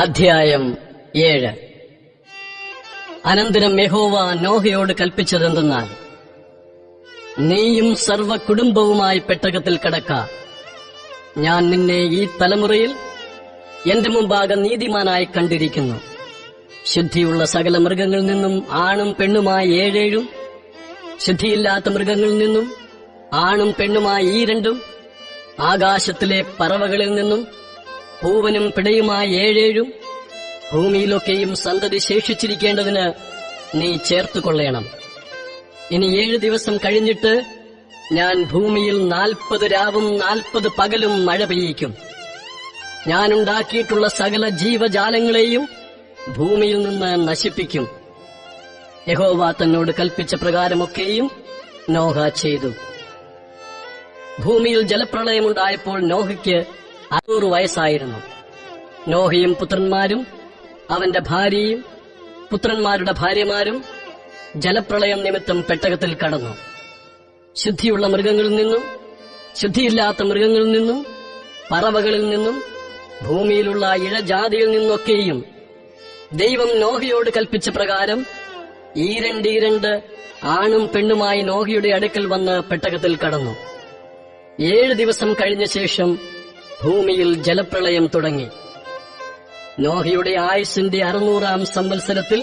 അധ്യായം 7. അനന്തരം യഹോവ നോഹയോട് കൽപ്പിച്ചതെന്തെന്നാൽ, നീയും സർവ്വ കുടുംബവുമായി പെട്ടകത്തിൽ കടക്ക. ഞാൻ നിന്നെ ഈ തലമുറയിൽ എന്റെ മുമ്പാകെ നീതിമാനായി കണ്ടിരിക്കുന്നു. ശുദ്ധിയുള്ള സകല മൃഗങ്ങളിൽ നിന്നും ആണും പെണ്ണുമായി 7 ശുദ്ധിയില്ലാത്ത മൃഗങ്ങളിൽ നിന്നും ആണും പെണ്ണുമായി 2, ആകാശത്തിലെ പറവകളിൽ നിന്നും പൂവനും പിടയുമായി 7 ഭൂമിയിലൊക്കെയും സന്തതി ശേഷിച്ചിരിക്കേണ്ടതിന് നീ ചേർത്തുകൊള്ളേണം. ഇനി 7 ദിവസം കഴിഞ്ഞിട്ട് ഞാൻ ഭൂമിയിൽ 40 രാവും 40 പകലും മഴ പെയ്യിക്കും. ഞാനുണ്ടാക്കിയിട്ടുള്ള സകല ജീവജാലങ്ങളെയും ഭൂമിയിൽ നിന്ന് നശിപ്പിക്കും. യഹോവ തന്നോട് കൽപ്പിച്ച പ്രകാരമൊക്കെയും നോഹ ചെയ്തു. ഭൂമിയിൽ ജലപ്രളയമുണ്ടായപ്പോൾ നോഹയ്ക്ക് 600 വയസ്സായിരുന്നു. നോഹയും പുത്രന്മാരും അവന്റെ ഭാര്യയും പുത്രന്മാരുടെ ഭാര്യമാരും ജലപ്രളയം നിമിത്തം പെട്ടകത്തിൽ കടന്നു. ശുദ്ധിയുള്ള മൃഗങ്ങളിൽ നിന്നും ശുദ്ധിയില്ലാത്ത മൃഗങ്ങളിൽ നിന്നും പറവകളിൽ നിന്നും ഭൂമിയിലുള്ള ഇഴജാതിയിൽ നിന്നൊക്കെയും ദൈവം നോഹയോട് കൽപ്പിച്ച പ്രകാരം 2 ആണും പെണ്ണുമായി നോഹയുടെ അടുക്കൽ വന്ന് പെട്ടകത്തിൽ കടന്നു. 7 ദിവസം കഴിഞ്ഞ ശേഷം ഭൂമിയിൽ ജലപ്രളയം തുടങ്ങി. നോഹയുടെ ആയുസ്സിന്റെ 600-ാം സംവത്സരത്തിൽ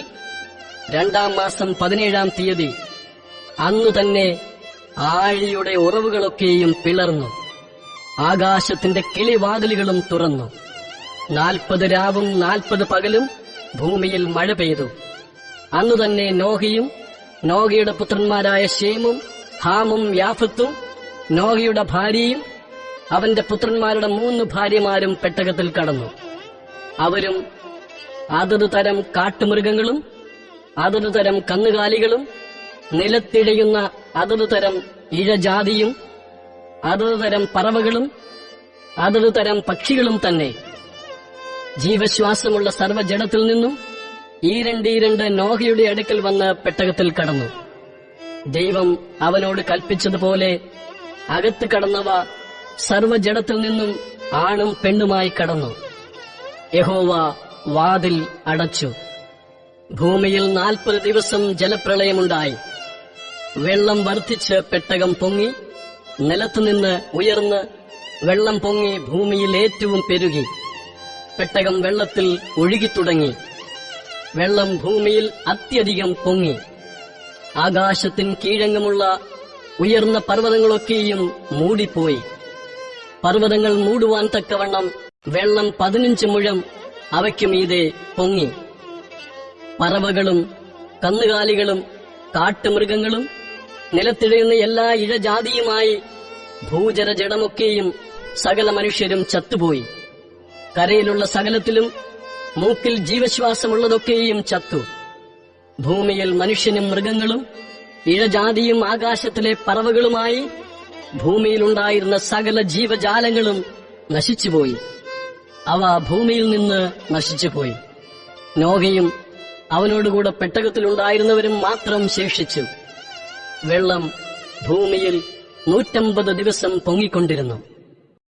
2-ാം മാസം 17-ാം തീയതി അന്നു തന്നെ ആഴിയുടെ ഉറവുകളൊക്കെയും പിളർന്നു. ആകാശത്തിന്റെ കിളിവാതിലുകളും തുറന്നു. 40 രാവും 40 പകലും ഭൂമിയിൽ മഴ പെയ്തു. അന്നു തന്നെ നോഹയും നോഹയുടെ പുത്രന്മാരായ ശേമും ഹാമും യാഫത്തും നോഹയുടെ ഭാര്യയും അവന്റെ പുത്രന്മാരുടെ 3 ഭാര്യമാരും പെട്ടകത്തിൽ കടന്നു. അവരും അതത് തരം കാട്ടുമൃഗങ്ങളും അതത് തരം കന്നുകാലികളും നിലത്തിഴയുന്ന അതത് തരം ഇഴജാതിയും അതത് തരം പറവകളും അതത് തരം പക്ഷികളും തന്നെ. ജീവശ്വാസമുള്ള സർവ്വജഡത്തിൽ നിന്നും 2 നോഹയുടെ അടുക്കൽ വന്ന് പെട്ടകത്തിൽ കടന്നു. ദൈവം അവനോട് കൽപ്പിച്ചതുപോലെ അകത്ത് കടന്നവ സർവ്വജഡത്തിൽ നിന്നും ആണും പെണ്ണുമായി കടന്നു. യഹോവ വാതിൽ അടച്ചു. ഭൂമിയിൽ 40 ദിവസം ജലപ്രളയമുണ്ടായി. വെള്ളം വർദ്ധിച്ച് പെട്ടകം പൊങ്ങി നിലത്തുനിന്ന് ഉയർന്ന് വെള്ളം പൊങ്ങി ഭൂമിയിൽ ഏറ്റവും പെരുകി. പെട്ടകം വെള്ളത്തിൽ ഒഴുകിത്തുടങ്ങി. വെള്ളം ഭൂമിയിൽ അത്യധികം പൊങ്ങി. ആകാശത്തിന് കീഴങ്ങുമുള്ള ഉയർന്ന പർവ്വതങ്ങളൊക്കെയും മൂടിപ്പോയി. പർവ്വതങ്ങൾ മൂടുവാൻ തക്കവണ്ണം വെള്ളം 15 മുഴം അവയ്ക്ക് മീതെ പൊങ്ങി. പറവകളും കന്നുകാലികളും കാട്ടുമൃഗങ്ങളും നിലത്തിഴയുന്ന എല്ലാ ഇഴജാതിയുമായി ഭൂചരജടമൊക്കെയും സകല മനുഷ്യരും ചത്തുപോയി. കരയിലുള്ള സകലത്തിലും മൂക്കിൽ ജീവശ്വാസമുള്ളതൊക്കെയും ചത്തു. ഭൂമിയിൽ മനുഷ്യനും മൃഗങ്ങളും ഇഴജാതിയും ആകാശത്തിലെ പറവകളുമായി ഭൂമിയിലുണ്ടായിരുന്ന സകല ജീവജാലങ്ങളും നശിച്ചുപോയി. അവ ഭൂമിയിൽ നിന്ന് നശിച്ചുപോയി. നോഹയും അവനോടുകൂടെ പെട്ടകത്തിലുണ്ടായിരുന്നവരും മാത്രം ശേഷിച്ചു. വെള്ളം ഭൂമിയിൽ 150 ദിവസം പൊങ്ങിക്കൊണ്ടിരുന്നു.